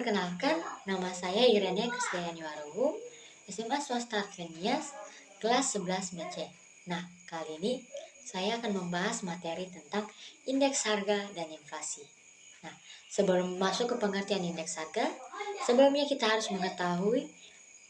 Perkenalkan, nama saya Irene Krisdayanti Waruhu, SMA Swasta Advenias, kelas 11 BC. Nah, kali ini saya akan membahas materi tentang indeks harga dan inflasi. Nah, sebelum masuk ke pengertian indeks harga, sebelumnya kita harus mengetahui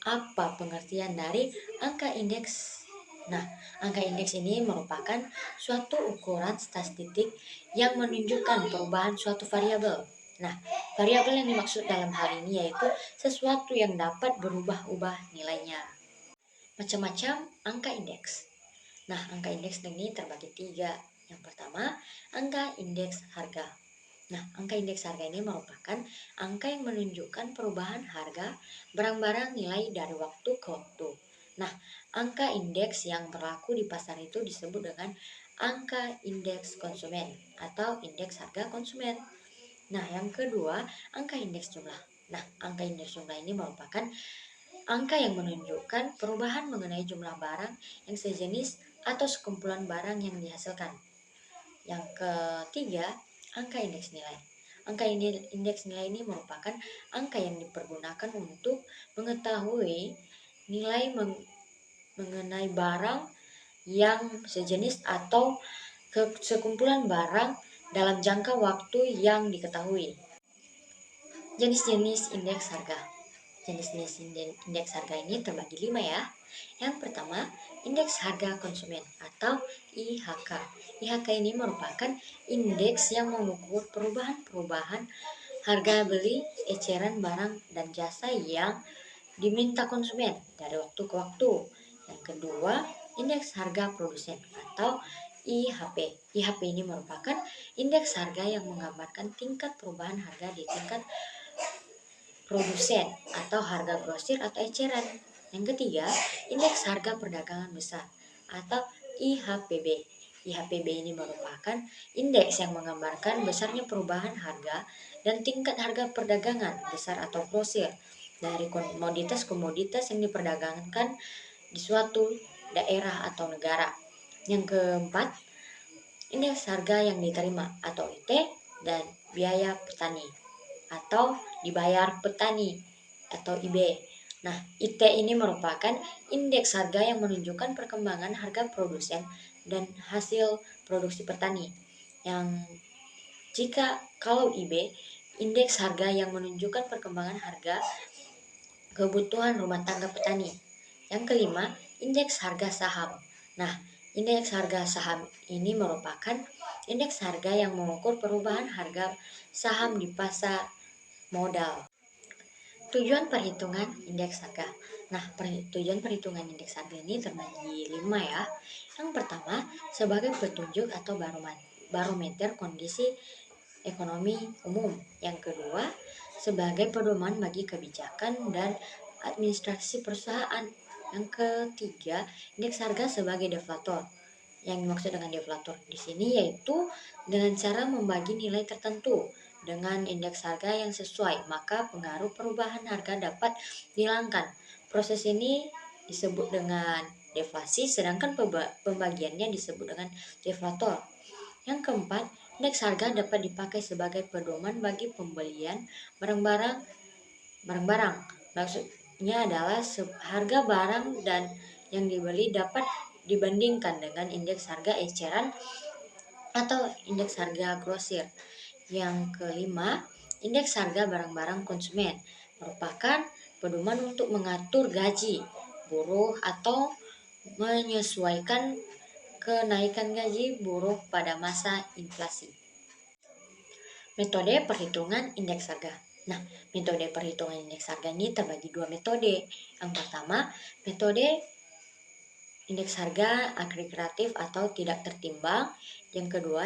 apa pengertian dari angka indeks. Nah, angka indeks ini merupakan suatu ukuran statistik yang menunjukkan perubahan suatu variabel. Nah, variabel yang dimaksud dalam hal ini yaitu sesuatu yang dapat berubah-ubah nilainya. Macam-macam angka indeks. Nah, angka indeks ini terbagi tiga. Yang pertama, angka indeks harga. Nah, angka indeks harga ini merupakan angka yang menunjukkan perubahan harga barang-barang nilai dari waktu ke waktu. Nah, angka indeks yang berlaku di pasar itu disebut dengan angka indeks konsumen atau indeks harga konsumen. Nah, yang kedua, angka indeks jumlah. Nah, angka indeks jumlah ini merupakan angka yang menunjukkan perubahan mengenai jumlah barang yang sejenis atau sekumpulan barang yang dihasilkan. Yang ketiga, angka indeks nilai. Angka indeks nilai ini merupakan angka yang dipergunakan untuk mengetahui nilai mengenai barang yang sejenis atau sekumpulan barang dalam jangka waktu yang diketahui. Jenis-jenis indeks harga. Jenis-jenis indeks harga ini terbagi 5 ya. Yang pertama, indeks harga konsumen atau IHK. IHK ini merupakan indeks yang mengukur perubahan-perubahan harga beli eceran barang dan jasa yang diminta konsumen dari waktu ke waktu. Yang kedua, indeks harga produsen atau IHP. IHP ini merupakan indeks harga yang menggambarkan tingkat perubahan harga di tingkat produsen atau harga grosir atau eceran. Yang ketiga, indeks harga perdagangan besar atau IHPB. IHPB ini merupakan indeks yang menggambarkan besarnya perubahan harga dan tingkat harga perdagangan besar atau grosir dari komoditas-komoditas yang diperdagangkan di suatu daerah atau negara. Yang keempat, indeks harga yang diterima atau IT dan biaya petani atau dibayar petani atau IB. Nah, IT ini merupakan indeks harga yang menunjukkan perkembangan harga produsen dan hasil produksi petani. Yang kalau IB, indeks harga yang menunjukkan perkembangan harga kebutuhan rumah tangga petani. Yang kelima, indeks harga saham. Nah, indeks harga saham ini merupakan indeks harga yang mengukur perubahan harga saham di pasar modal. Tujuan perhitungan indeks harga. Nah, tujuan perhitungan indeks harga ini terbagi 5 ya. Yang pertama, sebagai petunjuk atau barometer kondisi ekonomi umum. Yang kedua, sebagai pedoman bagi kebijakan dan administrasi perusahaan. Yang ketiga, indeks harga sebagai deflator. Yang dimaksud dengan deflator di sini yaitu dengan cara membagi nilai tertentu dengan indeks harga yang sesuai, maka pengaruh perubahan harga dapat dihilangkan. Proses ini disebut dengan deflasi, sedangkan pembagiannya disebut dengan deflator. Yang keempat, indeks harga dapat dipakai sebagai pedoman bagi pembelian barang-barang. Maksudnya adalah harga barang dan yang dibeli dapat dibandingkan dengan indeks harga eceran atau indeks harga grosir. Yang kelima, indeks harga barang-barang konsumen merupakan pedoman untuk mengatur gaji buruh atau menyesuaikan kenaikan gaji buruh pada masa inflasi. Metode perhitungan indeks harga. Nah, metode perhitungan indeks harga ini terbagi 2 metode. Yang pertama, metode indeks harga agregatif atau tidak tertimbang. Yang kedua,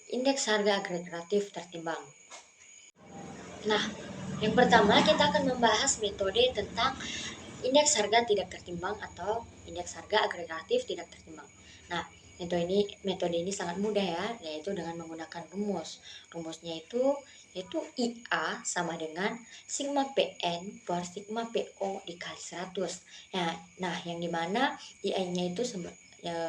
indeks harga agregatif tertimbang. Nah, yang pertama kita akan membahas metode tentang indeks harga tidak tertimbang atau indeks harga agregatif tidak tertimbang. Nah, metode ini sangat mudah ya, yaitu dengan menggunakan rumus. Rumusnya yaitu IA sama dengan sigma PN per sigma PO dikali 100. Nah, yang dimana IA-nya itu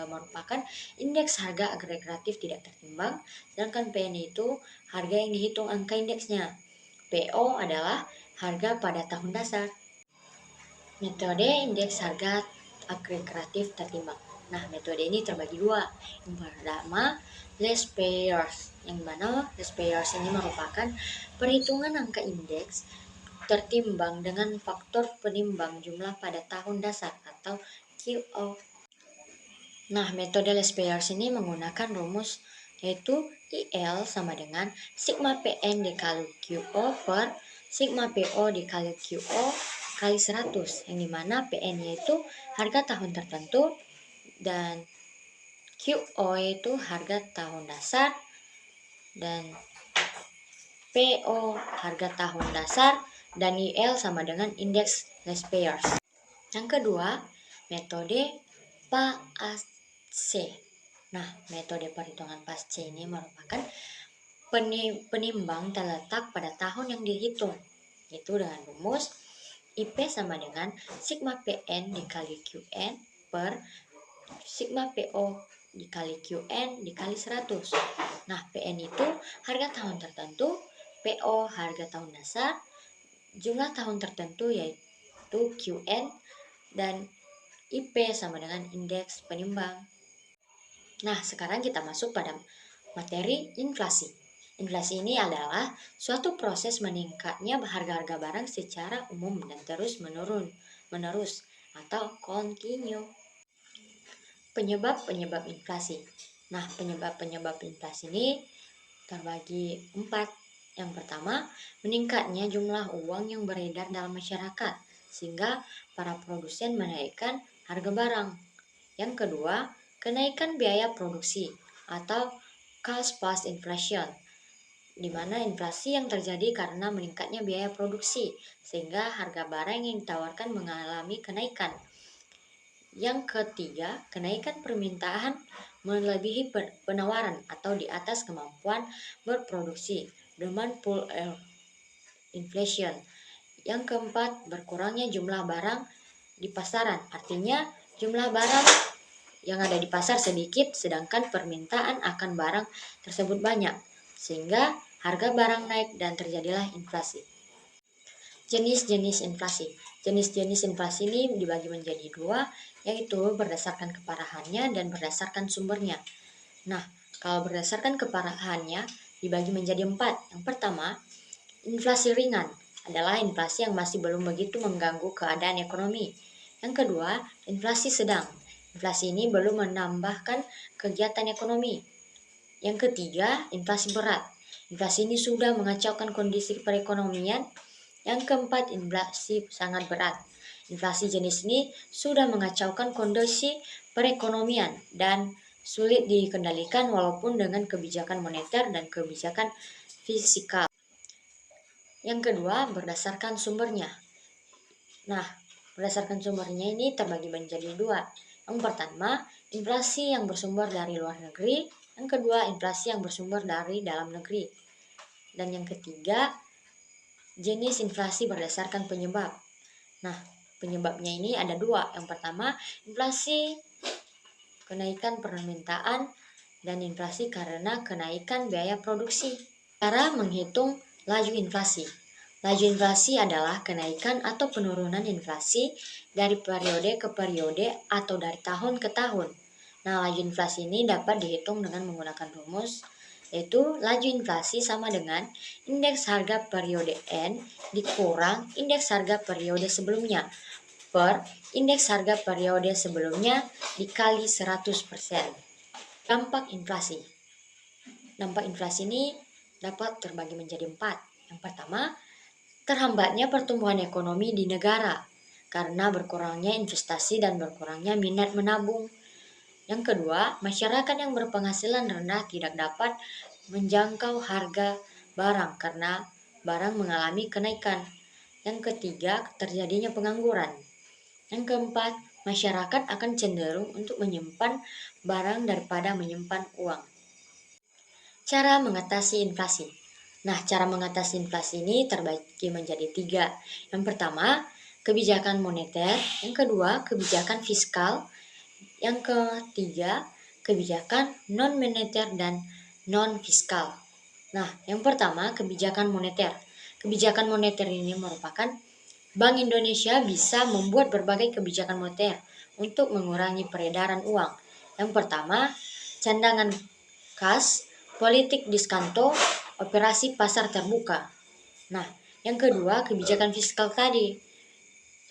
merupakan indeks harga agregatif tidak tertimbang, sedangkan PN itu harga yang dihitung angka indeksnya. PO adalah harga pada tahun dasar. Metode indeks harga agregatif tertimbang. Nah, metode ini terbagi dua. Yang pertama, least payers, yang mana least payers ini merupakan perhitungan angka indeks tertimbang dengan faktor penimbang jumlah pada tahun dasar atau QO. Nah, metode least payers ini menggunakan rumus yaitu IL sama dengan sigma PN dikali QO per sigma PO dikali QO kali 100, yang dimana PN yaitu harga tahun tertentu dan QO yaitu harga tahun dasar dan PO harga tahun dasar dan IL sama dengan indeks least payers. Yang kedua, metode PASC. Nah, metode perhitungan PASC ini merupakan penimbang terletak pada tahun yang dihitung, yaitu dengan rumus IP sama dengan sigma PN dikali QN per sigma PO dikali QN dikali 100. Nah, PN itu harga tahun tertentu, PO harga tahun dasar, jumlah tahun tertentu yaitu QN, dan IP sama dengan indeks penimbang. Nah, sekarang kita masuk pada materi inflasi. Inflasi ini adalah suatu proses meningkatnya harga-harga barang secara umum dan terus menerus atau continue. Penyebab-penyebab inflasi. Nah, penyebab-penyebab inflasi ini terbagi 4. Yang pertama, meningkatnya jumlah uang yang beredar dalam masyarakat sehingga para produsen menaikkan harga barang. Yang kedua, kenaikan biaya produksi atau cost plus inflation, di mana inflasi yang terjadi karena meningkatnya biaya produksi sehingga harga barang yang ditawarkan mengalami kenaikan. Yang ketiga, kenaikan permintaan melebihi penawaran atau di atas kemampuan berproduksi, demand pull inflation. Yang keempat, berkurangnya jumlah barang di pasaran, artinya jumlah barang yang ada di pasar sedikit sedangkan permintaan akan barang tersebut banyak, sehingga harga barang naik dan terjadilah inflasi. Jenis-jenis inflasi. Jenis-jenis inflasi ini dibagi menjadi dua, yaitu berdasarkan keparahannya dan berdasarkan sumbernya. Nah, kalau berdasarkan keparahannya dibagi menjadi 4. Yang pertama, inflasi ringan adalah inflasi yang masih belum begitu mengganggu keadaan ekonomi. Yang kedua, inflasi sedang. Inflasi ini belum menambahkan kegiatan ekonomi. Yang ketiga, inflasi berat. Inflasi ini sudah mengacaukan kondisi perekonomian. Yang keempat, inflasi sangat berat. Inflasi jenis ini sudah mengacaukan kondisi perekonomian dan sulit dikendalikan walaupun dengan kebijakan moneter dan kebijakan fiskal. Yang kedua, berdasarkan sumbernya. Nah, berdasarkan sumbernya ini terbagi menjadi dua. Yang pertama, inflasi yang bersumber dari luar negeri. Yang kedua, inflasi yang bersumber dari dalam negeri. Dan yang ketiga, jenis inflasi berdasarkan penyebab. Nah, penyebabnya ini ada dua. Yang pertama, inflasi kenaikan permintaan dan inflasi karena kenaikan biaya produksi. Cara menghitung laju inflasi. Laju inflasi adalah kenaikan atau penurunan inflasi dari periode ke periode atau dari tahun ke tahun. Nah, laju inflasi ini dapat dihitung dengan menggunakan rumus, yaitu laju inflasi sama dengan indeks harga periode N dikurang indeks harga periode sebelumnya per indeks harga periode sebelumnya dikali 100%. Dampak inflasi. Dampak inflasi ini dapat terbagi menjadi 4. Yang pertama, terhambatnya pertumbuhan ekonomi di negara karena berkurangnya investasi dan berkurangnya minat menabung. Yang kedua, masyarakat yang berpenghasilan rendah tidak dapat menjangkau harga barang karena barang mengalami kenaikan. Yang ketiga, terjadinya pengangguran. Yang keempat, masyarakat akan cenderung untuk menyimpan barang daripada menyimpan uang. Cara mengatasi inflasi. Nah, cara mengatasi inflasi ini terbagi menjadi 3. Yang pertama, kebijakan moneter. Yang kedua, kebijakan fiskal. Yang ketiga, kebijakan non-moneter dan non-fiskal. Nah, yang pertama, kebijakan moneter. Kebijakan moneter ini merupakan Bank Indonesia bisa membuat berbagai kebijakan moneter untuk mengurangi peredaran uang. Yang pertama, cadangan kas, politik diskonto, operasi pasar terbuka. Nah, yang kedua, kebijakan fiskal tadi.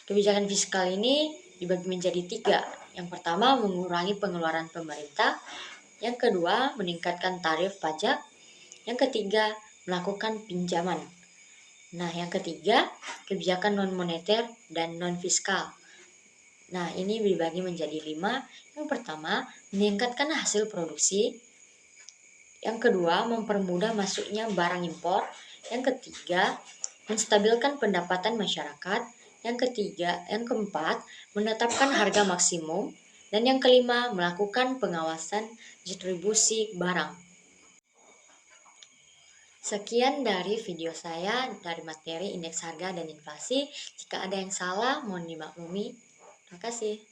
Kebijakan fiskal ini dibagi menjadi 3. Yang pertama, mengurangi pengeluaran pemerintah. Yang kedua, meningkatkan tarif pajak. Yang ketiga, melakukan pinjaman. Nah, yang ketiga, kebijakan non-moneter dan non-fiskal. Nah, ini dibagi menjadi 5. Yang pertama, meningkatkan hasil produksi. Yang kedua, mempermudah masuknya barang impor. Yang ketiga, menstabilkan pendapatan masyarakat. Yang keempat, menetapkan harga maksimum. Dan yang kelima, melakukan pengawasan distribusi barang. Sekian dari video saya dari materi indeks harga dan inflasi. Jika ada yang salah, mohon dimaklumi. Terima kasih.